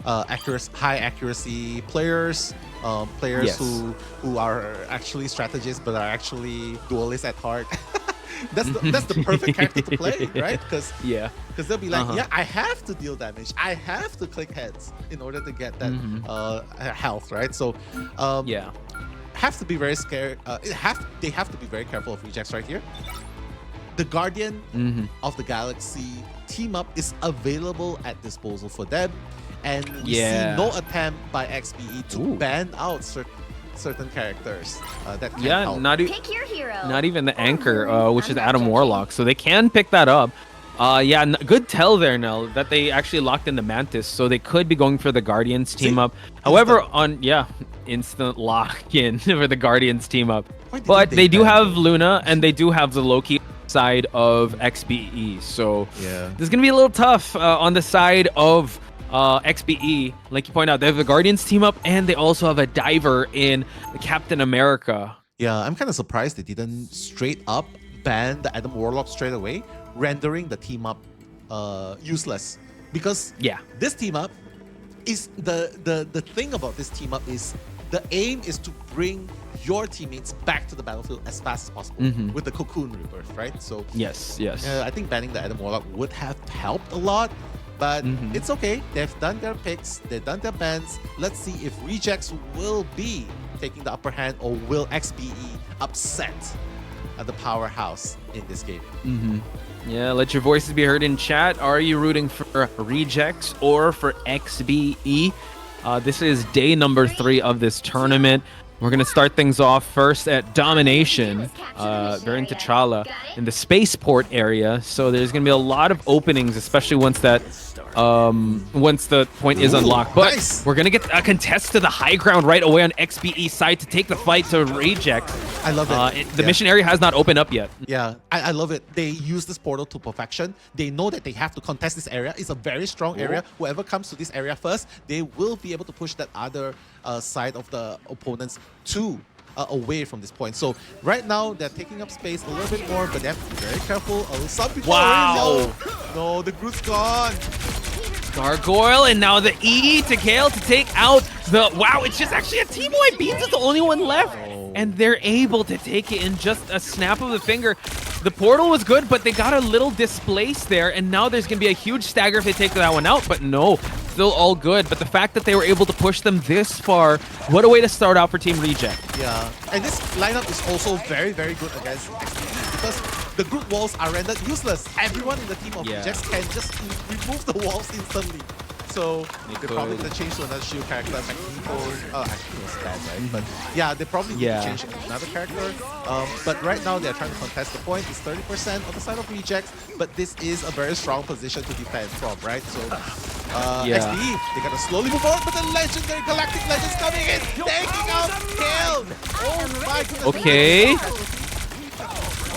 high accuracy players, players Yes. who are actually strategists but are actually duelists at heart. That's the perfect character to play, right? Because Yeah. they'll be like, yeah, I have to deal damage, I have to click heads in order to get that health, right? So Yeah. have to be very scared. They have to be very careful of rejects right here. The Guardian of the Galaxy team up is available at disposal for them, and we see no attempt by XBE to ban out certain characters that can help. Pick your hero. Not even the anchor, which is Adam Warlock, so they can pick that up. Yeah, good tell there, Nell, that they actually locked in the Mantis, so they could be going for the Guardians team up. However, instant lock-in for the Guardians team up. But they do have Luna, and they do have the Loki side of XBE, so this is going to be a little tough on the side of XBE. Like you point out, they have the Guardians team up, and they also have a diver in Captain America. Yeah, I'm kind of surprised they didn't straight up ban the Adam Warlock straight away, rendering the team up useless. Because this team up is the thing about this team up is the aim is to bring your teammates back to the battlefield as fast as possible with the Cocoon Rebirth, right? So yes, I think banning the Adam Warlock would have helped a lot, but it's okay. They've done their picks, they've done their bans. Let's see if rejects will be taking the upper hand, or will XBE upset the powerhouse in this game. Yeah, let your voices be heard in chat. Are you rooting for rejects or for XBE? This is day number 3 of this tournament. We're going to start things off first at Domination, during T'Challa in the spaceport area. So there's going to be a lot of openings, especially once that once the point is unlocked. But we're going to get a contest to the high ground right away on XBE side to take the fight to reject. I love it. The mission area has not opened up yet. Yeah, I love it. They use this portal to perfection. They know that they have to contest this area. It's a very strong area. Whoever comes to this area first, they will be able to push that other side of the opponents to away from this point. So right now they're taking up space a little bit more, but they have to be very careful. Some people no, the Groot's gone. Gargoyle, and now the E to Kale to take out the... Wow, it's just actually a team wipe. Beans is the only one left. And they're able to take it in just a snap of the finger. The portal was good, but they got a little displaced there, and now there's going to be a huge stagger if they take that one out, but no, still all good. But the fact that they were able to push them this far, what a way to start out for Team Reject. Yeah, and this lineup is also very, very good against XBE because the Groot walls are rendered useless. Everyone in the team of Rejects can just remove the walls instantly. So they're probably going to change to another shield character. Magneto, actually it was bad, right? But yeah, they probably need to change it to another character. But right now they're trying to contest the point. It's 30% on the side of Rejects, but this is a very strong position to defend from, right? So XBE, they got to slowly move on, but the legendary Galactic Legends coming in, taking out Kale. Oh my goodness. Okay.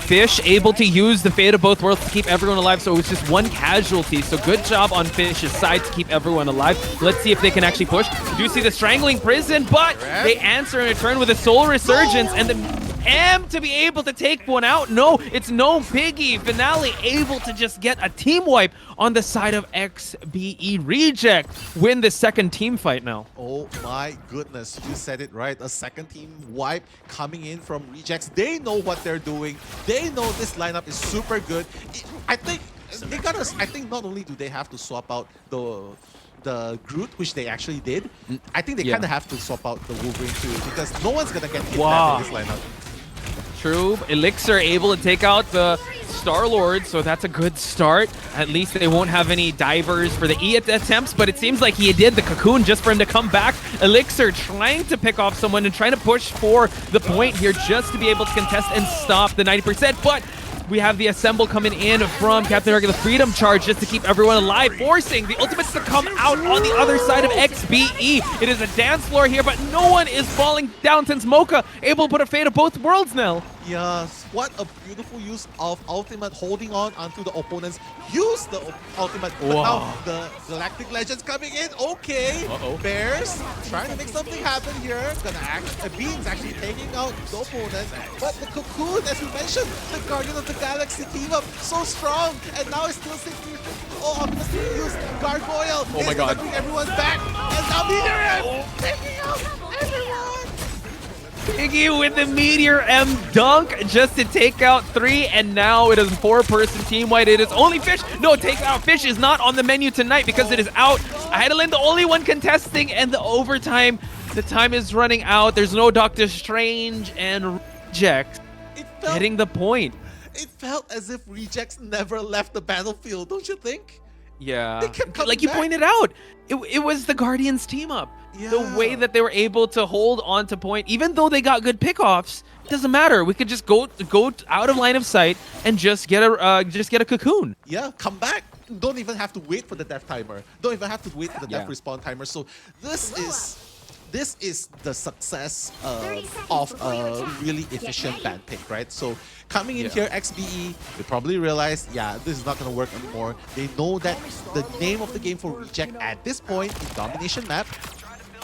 Fish able to use the Fate of Both Worlds to keep everyone alive, so it was just one casualty. So good job on Fish's side to keep everyone alive. Let's see if they can actually push. You do see the Strangling Prison, but they answer in return with a Soul Resurgence, and the M to be able to take one out. No, it's no Piggy. Finale able to just get a team wipe on the side of XBE. Reject win the second team fight now. Oh my goodness, you said it right. A second team wipe coming in from Rejects. They know what they're doing. They know this lineup is super good. I think they gotta. I think not only do they have to swap out the Groot, which they actually did, I think they kind of have to swap out the Wolverine too, because no one's gonna get hit back in this lineup. True. Elixir able to take out the Star-Lord, so that's a good start. At least they won't have any divers for the E attempts, but it seems like he did the cocoon just for him to come back. Elixir trying to pick off someone and trying to push for the point here just to be able to contest and stop the 90%, but we have the Assemble coming in from Captain America, the Freedom Charge, just to keep everyone alive, forcing the Ultimates to come out on the other side of XBE. It is a dance floor here, but no one is falling down since Mocha able to put a Fate of Both Worlds now. Yes, What a beautiful use of ultimate, holding on onto the opponents. Use the ultimate. But now the Galactic Legends coming in. Okay. Bears trying to make something happen here. Gonna Beans actually taking out the opponent. But the Cocoon, as we mentioned, the Guardian of the Galaxy team up so strong. And now it's still 60. Oh, Optimus use Gargoyle. Oh my god. Bring everyone back. And now Meteor taking out everyone. Piggy with the Meteor M dunk just to take out 3, and now it is a 4-person team white. It is only Fish. No, take out Fish is not on the menu tonight because it is out. Heidelin, the only one contesting, and the overtime. The time is running out. There's no Doctor Strange, and Rejects hitting the point. It felt as if Rejects never left the battlefield, don't you think? Yeah, they kept coming like you back. pointed out, it was the Guardians team up. Yeah. The way that they were able to hold on to point, even though they got good pickoffs, it doesn't matter. We could just go out of line of sight and just get a cocoon. Yeah, come back. Don't even have to wait for the death timer. Don't even have to wait for the death respawn timer. So this is the success of a really efficient ban pick, right? So coming in here, XBE, they probably realized, yeah, this is not going to work anymore. They know that the name of the game for Reject at this point in Domination Map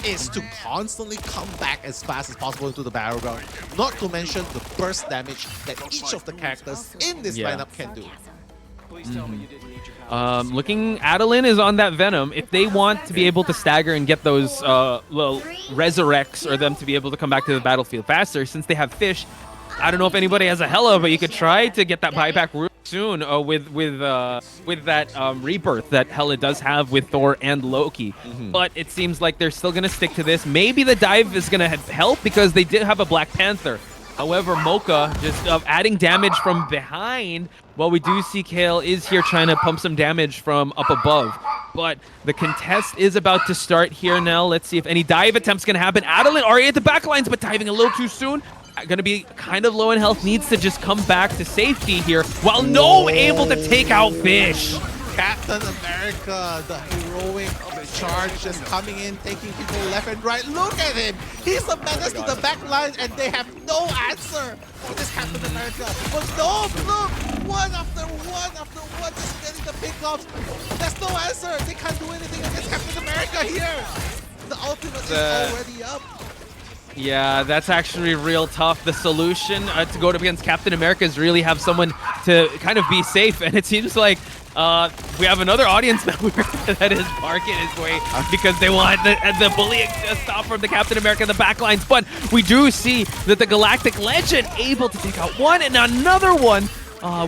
is to constantly come back as fast as possible into the battleground. Not to mention the burst damage that each of the characters in this lineup can do. Looking, Adeline is on that Venom. If they want to be able to stagger and get those little resurrects, or them to be able to come back to the battlefield faster, since they have Fish, I don't know if anybody has a Hela, but you could try to get that buyback real soon with that rebirth that Hela does have with Thor and Loki. But it seems like they're still gonna stick to this. Maybe the dive is gonna help because they did have a Black Panther. However, Mocha just adding damage from behind, while we do see Kale is here trying to pump some damage from up above. But the contest is about to start here now. Let's see if any dive attempts can happen. Adeline already at the back lines, but diving a little too soon. Going to be kind of low in health, needs to just come back to safety here, while no able to take out Fish. Captain America, the heroic charge, just coming in, taking people left and right. Look at him! He's a menace to the back line, and they have no answer for this Captain America. But no, look! One after one, just getting the pickoffs. There's no answer. They can't do anything against Captain America here. The ultimate is already up. Yeah, that's actually real tough. The solution to go up against Captain America is really have someone to kind of be safe, and it seems like we have another audience member that is barking his way because they want the bullying to stop from the Captain America in the backlines. But we do see that the Galactic Legend able to take out one and another one.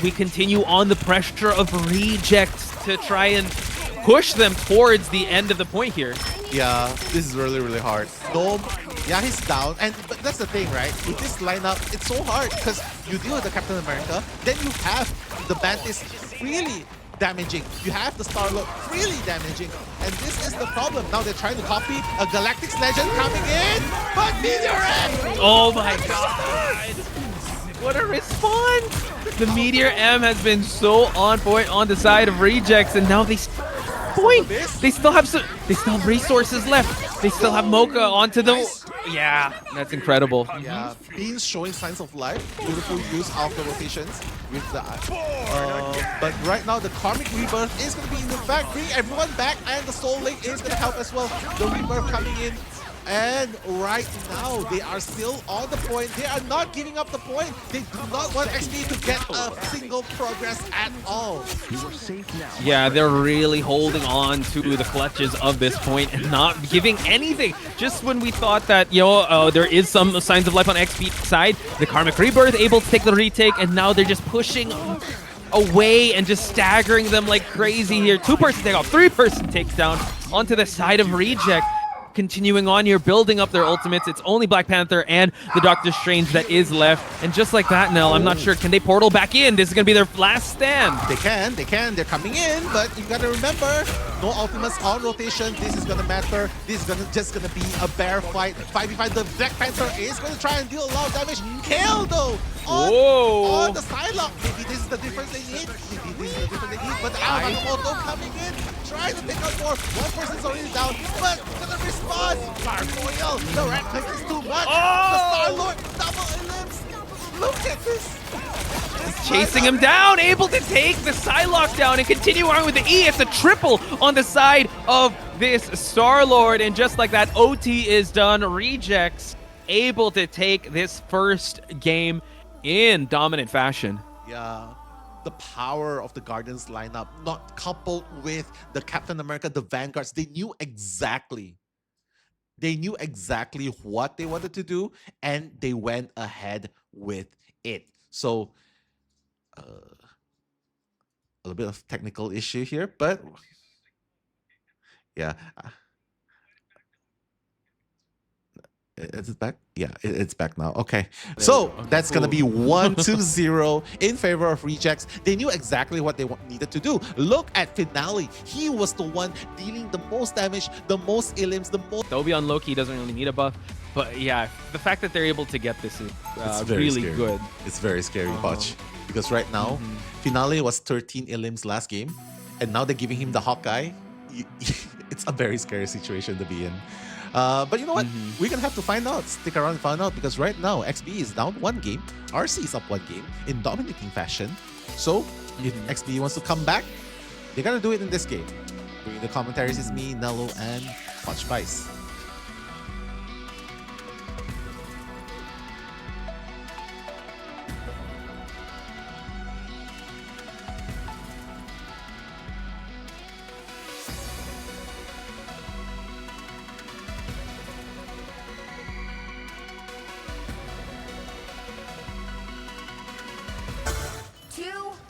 We continue on the pressure of Rejects to try and push them towards the end of the point here. Yeah, this is really, really hard. Gnome, yeah, he's down. But that's the thing, right? With this lineup, it's so hard because you deal with the Captain America, then you have the Mantis really damaging. You have the Star-Lord really damaging. And this is the problem. Now they're trying to copy a Galactic Legend coming in, but Meteor M! Oh my god! What a response! The Meteor M has been so on point on the side of Rejects, and now they point. They still have resources left. They still have Mocha onto the. Yeah, that's incredible. Yeah, Beans showing signs of life. Beautiful use of the rotations with the. But right now, the Karmic Rebirth is going to be in effect. Bring everyone back, and the Soul Link is going to help as well. The Rebirth coming in. And right now, they are still on the point. They are not giving up the point. They do not want XP to get a single progress at all. Yeah, they're really holding on to the clutches of this point and not giving anything. Just when we thought that, there is some signs of life on XP side, the Karmic Rebirth able to take the retake, and now they're just pushing away and just staggering them like crazy here. 2-person takeoff, 3-person takedown onto the side of Reject. Continuing on here, building up their ultimates. It's only Black Panther and the Doctor Strange that is left. And just like that, Nell, I'm not sure, can they portal back in? This is going to be their last stand. They can. They're coming in, but you got to remember, no ultimates on rotation. This is going to matter. This is just going to be a bear fight. 5v5, the Black Panther is going to try and deal a lot of damage. Kale, though, on the sidelock. Maybe this is the difference they need. But the Yamamoto coming in, trying to pick out more. One person's already down, but gonna respond. Gargoyle, the red click is too much. The Star-Lord, double ellipse. Look at this. chasing him down, able to take the side lockdown and continue on with the E. It's a triple on the side of this Star-Lord, and just like that, OT is done. Rejects able to take this first game in dominant fashion. Yeah, the power of the Guardians lineup, not coupled with the Captain America, the Vanguards, they knew exactly what they wanted to do, and they went ahead with it. So, a little bit of technical issue here, but yeah. Is it back? Yeah, it's back now. Okay. So that's going to be 1-0 in favor of Rejects. They knew exactly what they needed to do. Look at Finale. He was the one dealing the most damage, the most elims, the most... Dobby on Loki doesn't really need a buff. But yeah, the fact that they're able to get this is really scary. good. It's very scary, Poch. Because right now, Finale was 13 elims last game. And now they're giving him the Hawkeye. It's a very scary situation to be in. But you know what? We're going to have to find out. Stick around and find out, because right now, XBE is down 1 game. RC is up 1 game in dominating fashion. So, if XBE wants to come back, they're going to do it in this game. Bringing the commentaries is me, Nello, and Poch Vice.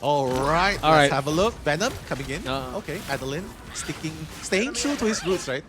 All right, let's have a look. Venom coming in. Okay, Adeline staying true to his roots, right?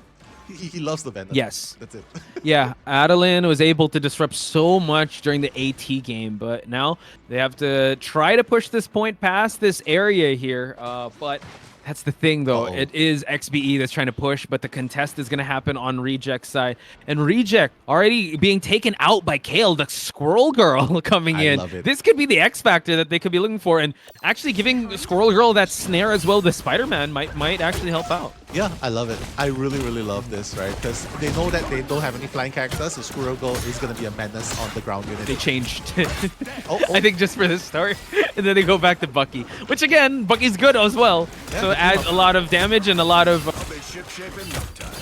He loves the Venom. Yes. That's it. Yeah, Adeline was able to disrupt so much during the AT game, but now they have to try to push this point past this area here. But that's the thing, though. It is XBE that's trying to push, but the contest is going to happen on Reject's side. And Reject already being taken out by Kale, the Squirrel Girl coming in. Love it. This could be the X factor that they could be looking for, and actually giving Squirrel Girl that snare as well. The Spider-Man might actually help out. Yeah, I love it. I really, really love this, right? Because they know that they don't have any flying characters, so Squirrel Girl is going to be a menace on the ground unit. They changed. I think just for this story. And then they go back to Bucky, which again, Bucky's good as well. Yeah, so it adds a lot of damage and a lot of...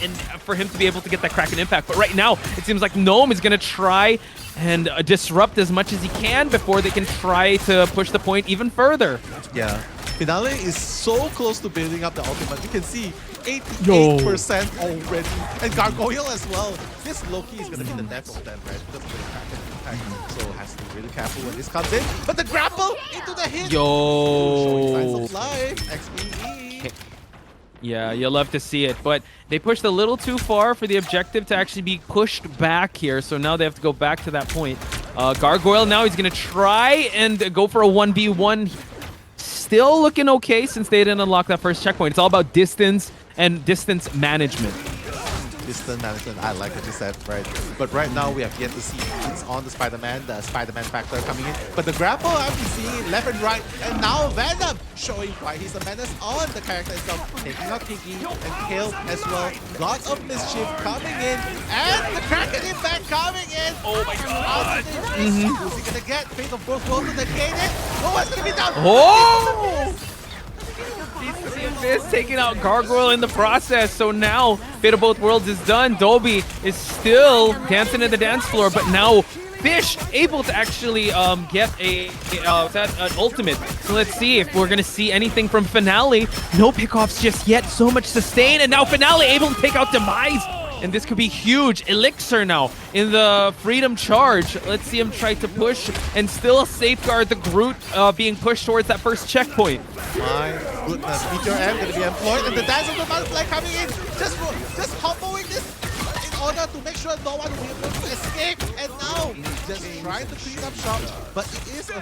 and for him to be able to get that Kraken impact. But right now, it seems like Gnome is going to try and disrupt as much as he can before they can try to push the point even further. Yeah. Finale is so close to building up the ultimate. You can see 88% already. And Gargoyle as well. This Loki is going to be the death of them, right? Because of the Kraken impact. So has to be really careful when this comes in. But the grapple into the hit. Showing signs of life. XBE. Yeah, you'll love to see it. But they pushed a little too far for the objective to actually be pushed back here. So now they have to go back to that point. Gargoyle now, he's going to try and go for a 1v1. Still looking okay since they didn't unlock that first checkpoint. It's all about distance and distance management. Distance management, I like what you said, right? But right now we have yet to see it's on the Spider-Man factor coming in. But the grapple I'm seeing left and right, and now Venom showing why he's a menace on the character itself, taking out Piggy and Kale as well. God of Mischief coming in, and the Kraken impact coming in. Oh my god! Who's he gonna get? Fate of both worlds to negate it. Oh, it's gonna be down. Oh! This taking out Gargoyle in the process. So now Fate of Both Worlds is done. Dobby is still dancing in the dance floor, but now Fish able to actually get an ultimate. So let's see if we're gonna see anything from Finale. No pickoffs just yet. So much sustain, and now Finale able to take out Demise. And this could be huge. Elixir now in the Freedom Charge. Let's see him try to push and still safeguard the Groot being pushed towards that first checkpoint. My goodness, Meteor M going to be employed, and the Dance of the Butterfly coming in. Just comboing this in order to make sure no one will be able to escape. And now, just trying to clean up shop. But it is a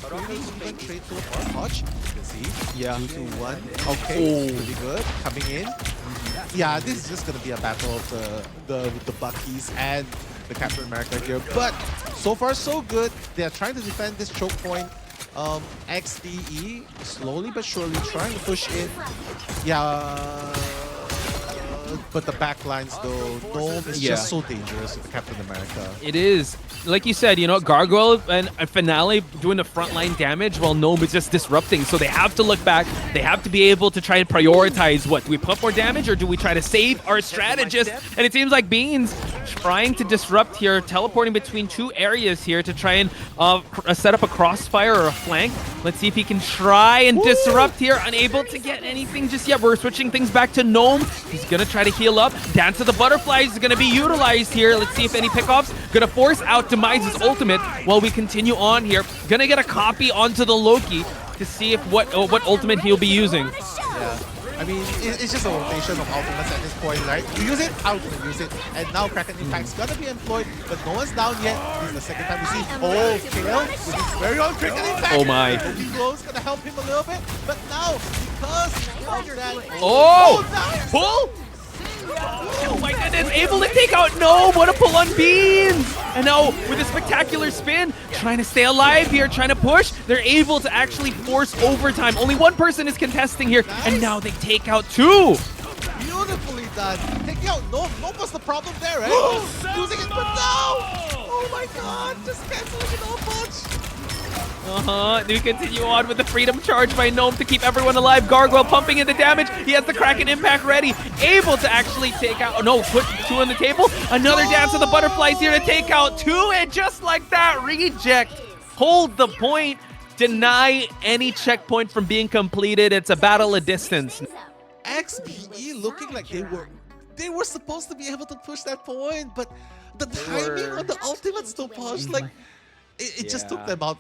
pretty even trade to Poch. You can see. Yeah. 2-1. Okay, pretty good. Coming in. Yeah, this is just going to be a battle of the Buckies and the Captain America here. But so far, so good. They are trying to defend this choke point. XBE slowly but surely trying to push in. Yeah, but the backlines though, Gnome is just so dangerous with the Captain America. It is. Like you said, you know, Gargoyle and Finale doing the frontline damage while Gnome is just disrupting. So they have to look back. They have to be able to try and prioritize what? Do we put more damage or do we try to save our strategist? And it seems like Beans trying to disrupt here, teleporting between two areas here to try and set up a crossfire or a flank. Let's see if he can try and disrupt here. Unable to get anything just yet. We're switching things back to Gnome. He's going to try to heal up. Dance of the Butterflies is going to be utilized here. Let's see if any pickoffs. Going to force out Demise's ultimate while we continue on here. Going to get a copy onto the Loki to see if what ultimate he'll be using. Yeah. I mean, it's just a rotation of ultimates at this point, right? You use it, I'm gonna use it. And now Kraken Impact's gonna be employed, but no one's down yet. This is the second time we see Kale with his very own Kraken Impact. Oh my. Glow's gonna help him a little bit, but now, because of that... Oh! Pull? Oh my goodness, able to take out Gnome. What a pull on Beans! And now with a spectacular spin, trying to stay alive here, trying to push. They're able to actually force overtime. Only one person is contesting here, and now they take out two. Beautifully done. Taking out Gnome. Gnome was the problem there, right? Losing it, but no! Oh my god, just canceling it all punch. We continue on with the Freedom Charge by Gnome to keep everyone alive. Gargoyle pumping in the damage. He has the Kraken Impact ready. Able to actually take out... Oh, no, put two on the table. Another Dance of the Butterflies here to take out two. And just like that, Reject. Hold the point. Deny any checkpoint from being completed. It's a battle of distance. XBE looking like they were supposed to be able to push that point, but the timing on the ultimate still push, like it just took them out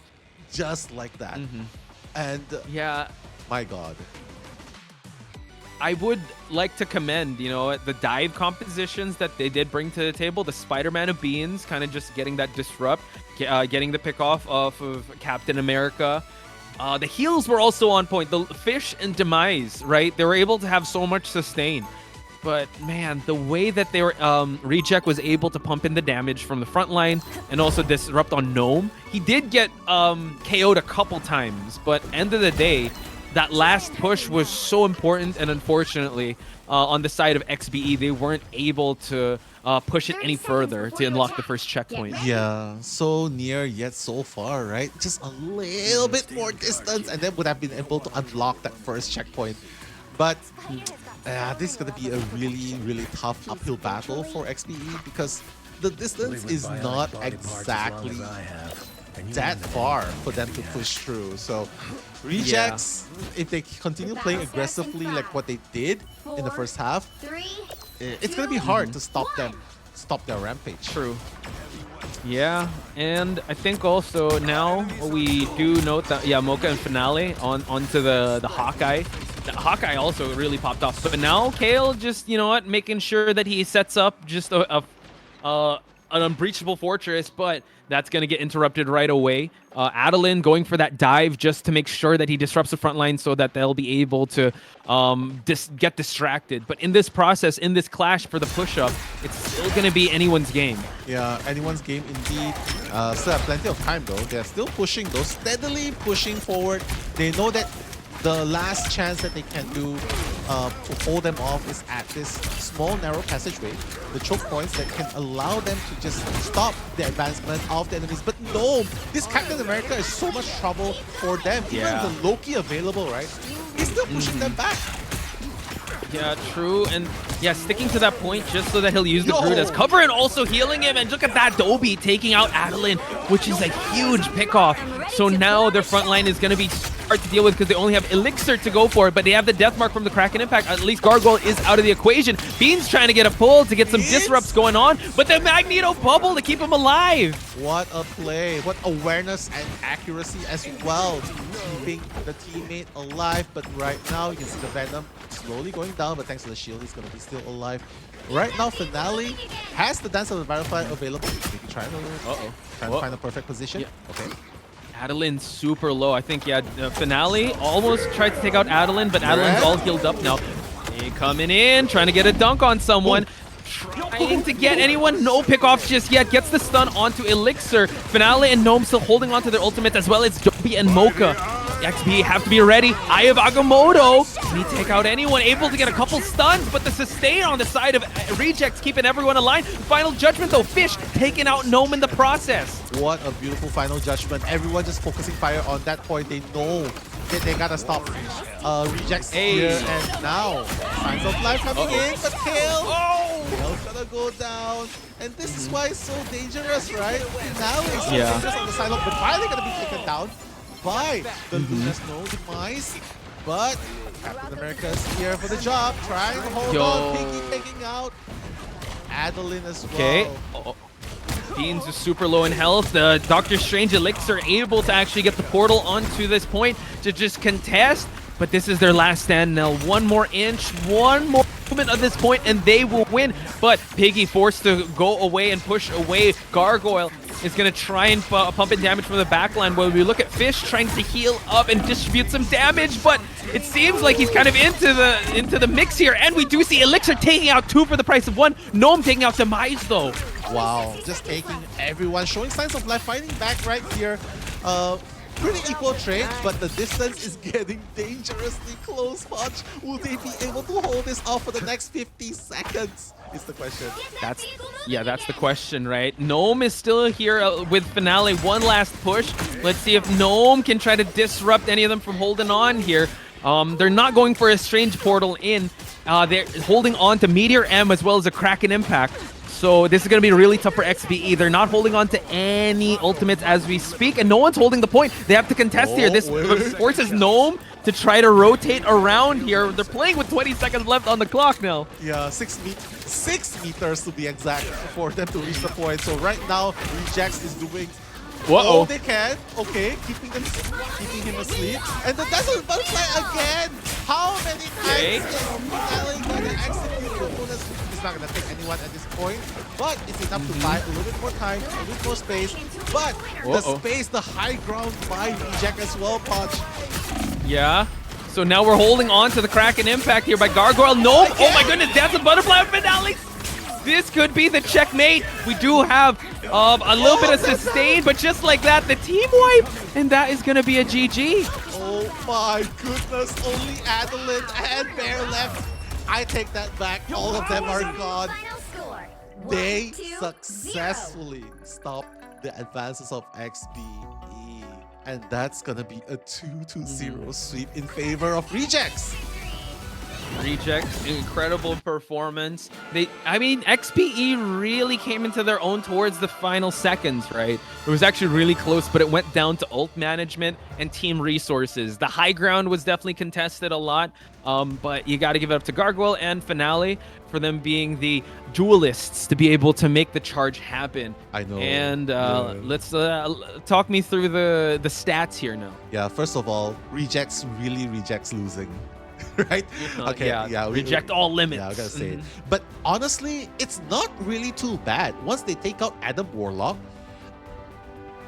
just like that. And yeah, my god, I would like to commend, you know, the dive compositions that they did bring to the table. The Spider-Man of Beans kind of just getting that disrupt, getting the pick off of Captain America. The heals were also on point. The Fish and Demise, right? They were able to have so much sustain. But man, the way that they were, Reject was able to pump in the damage from the front line and also disrupt on Gnome. He did get KO'd a couple times, but end of the day, that last push was so important, and unfortunately, on the side of XBE, they weren't able to push it any further to unlock the first checkpoint. Yeah, so near yet so far, right? Just a little bit more distance, and then would have been able to unlock that first checkpoint. But this is going to be a really, really tough uphill battle for XBE because the distance is not exactly that far for them to push through. So Rejects, if they continue playing aggressively like what they did in the first half, it's going to be hard to stop their rampage. True. Yeah, and I think also now we do note that Mocha and Finale onto the Hawkeye. The Hawkeye also really popped off. But now Kale just, you know what, making sure that he sets up just an unbreachable fortress, but that's going to get interrupted right away. Adeline going for that dive just to make sure that he disrupts the front line so that they'll be able to get distracted. But in this process, in this clash for the push-up, it's still going to be anyone's game. Yeah, anyone's game indeed. Still have plenty of time though. They're still pushing though, steadily pushing forward. They know that the last chance that they can do to hold them off is at this small narrow passageway, the choke points that can allow them to just stop the advancement of the enemies. But no, this Captain America is so much trouble for them. Even with the Loki available, right? He's still pushing them back. Yeah, true. And yeah, sticking to that point just so that he'll use the Groot as cover and also healing him. And look at that Dobby taking out Adeline, which is a huge pickoff. So now their front line is going to be hard to deal with because they only have Elixir to go for it, but they have the Death Mark from the Kraken Impact. At least Gargoyle is out of the equation. Bean's trying to get a pull to get some disrupts going on, but the Magneto bubble to keep him alive. What a play. What awareness and accuracy as well, keeping the teammate alive. But right now, you can see the Venom slowly going down, but thanks to the shield, he's going to be still alive. Right now, Finale has the Dance of the Butterfly available. Maybe trying to find a perfect position. Yeah. Okay. Adeline super low. I think, Finale almost tried to take out Adeline, but Adeline's all healed up now. He coming in, trying to get a dunk on someone. Trying to get anyone, no pickoffs just yet. Gets the stun onto Elixir. Finale and Gnome still holding onto their ultimates, as well as Dobby and Mocha. XBE have to be ready. Eye of Agamotto. Can he take out anyone? Able to get a couple stuns, but the sustain on the side of Rejects keeping everyone aligned. Final judgment though, Fish taking out Gnome in the process. What a beautiful final judgment. Everyone just focusing fire on that point. They know that they gotta stop Rejects here and now. Signs of life coming in, but kill! Kill's gonna go down. And this is why it's so dangerous, right? Now it's so dangerous on the side, but finally gonna be taken down by the Luna's no demise. But Captain America's here for the job, trying to hold on. Piggy taking out Adeline as well. Beans is super low in health. The Doctor Strange Elixir able to actually get the portal onto this point to just contest. But this is their last stand now. One more inch, one more movement at this point, and they will win. But Piggy forced to go away and push away. Gargoyle is going to try and pump in damage from the backline. While we look at Fish trying to heal up and distribute some damage, but it seems like he's kind of into the mix here. And we do see Elixir taking out 2 for the price of 1. Gnome taking out Demise though. Wow, just taking everyone, showing signs of life, fighting back right here. Pretty equal trade, but the distance is getting dangerously close, Punch. Will they be able to hold this off for the next 50 seconds? Is the question. That's the question, right? Gnome is still here with Finale. One last push. Let's see if Gnome can try to disrupt any of them from holding on here. They're not going for a strange portal in. They're holding on to Meteor M as well as a Kraken Impact. So this is going to be really tough for XBE. They're not holding on to any ultimates as we speak, and no one's holding the point. They have to contest here. This forces Gnome to try to rotate around here. They're playing with 20 seconds left on the clock now. Yeah, 6 meters to be exact for them to reach the point. So right now, Rejects is doing all they can. Okay, keeping him asleep. And the Desert Butterfly again. How many times is Finale gonna execute the bonus? He's not gonna take anyone at this point, but it's enough to buy a little bit more time, a little bit more space. But the space, the high ground by Reject as well, Punch. Yeah. So now we're holding on to the Kraken Impact here by Gargoyle. No! Oh my goodness, Desert Butterfly Finale! This could be the checkmate. We do have a little bit of sustain, but just like that, the team wipe, and that is going to be a GG. Oh my goodness, only Adeline and Bear left. I take that back. All of them are gone. They successfully stopped the advances of XBE, and that's going to be a 2-0 sweep in favor of Rejects. Rejects, incredible performance. I mean, XBE really came into their own towards the final seconds, right? It was actually really close, but it went down to ult management and team resources. The high ground was definitely contested a lot, but you got to give it up to Gargoyle and Finale for them being the duelists to be able to make the charge happen. I know. And let's talk me through the stats here now. Yeah, first of all, Rejects really rejects losing. Right? Okay, yeah. Reject all limits. Yeah, I gotta say it. But honestly, it's not really too bad. Once they take out Adam Warlock,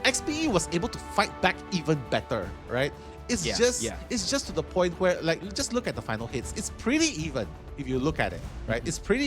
XBE was able to fight back even better, right? It's just to the point where, like, just look at the final hits. It's pretty even if you look at it, right? It's pretty